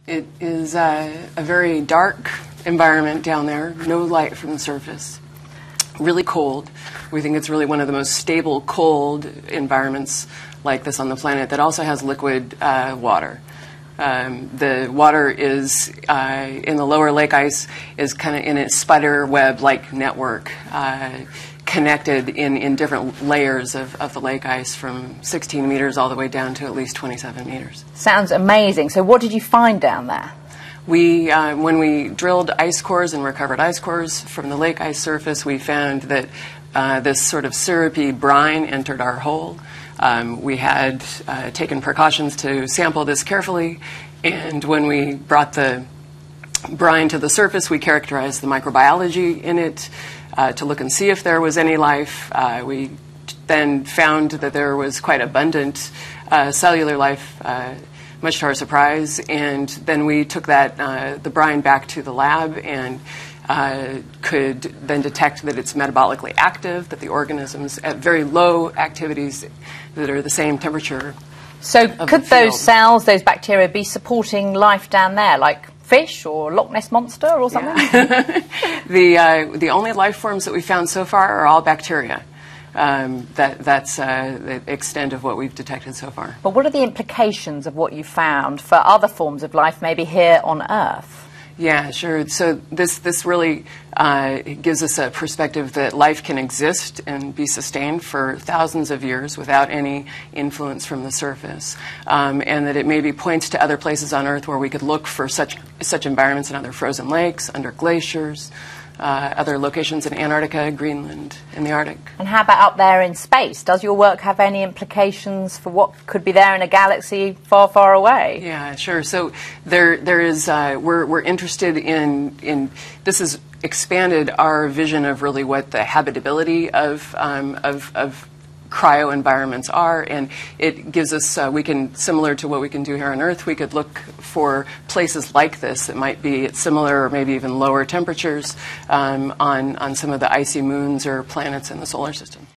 It is a very dark environment down there, no light from the surface, really cold. We think it's really one of the most stable cold environments like this on the planet that also has liquid water. The water is in the lower lake ice is kind of in a spider web-like network, connected in different layers of the lake ice from 16 meters all the way down to at least 27 meters. Sounds amazing. So what did you find down there? When we drilled ice cores and recovered ice cores from the lake ice surface, we found that this sort of syrupy brine entered our hole. We had taken precautions to sample this carefully, and when we brought the brine to the surface, we characterized the microbiology in it to look and see if there was any life. We then found that there was quite abundant cellular life, much to our surprise, and then we took the brine back to the lab and could then detect that it's metabolically active, that the organisms at very low activities that are the same temperature. So could those cells, those bacteria, be supporting life down there, like fish or Loch Ness Monster or something? Yeah. The only life forms that we found so far are all bacteria. That's the extent of what we've detected so far. But what are the implications of what you found for other forms of life, maybe here on Earth? Yeah, sure. So this really gives us a perspective that life can exist and be sustained for thousands of years without any influence from the surface, and that it maybe points to other places on Earth where we could look for such environments in other frozen lakes, under glaciers, other locations in Antarctica, Greenland, and the Arctic. And how about up there in space? Does your work have any implications for what could be there in a galaxy far, far away? Yeah, sure. So there is. We're interested in this has expanded our vision of really what the habitability of cryo environments are, and it gives us, similar to what we can do here on Earth, we could look for places like this that might be at similar or maybe even lower temperatures on some of the icy moons or planets in the solar system.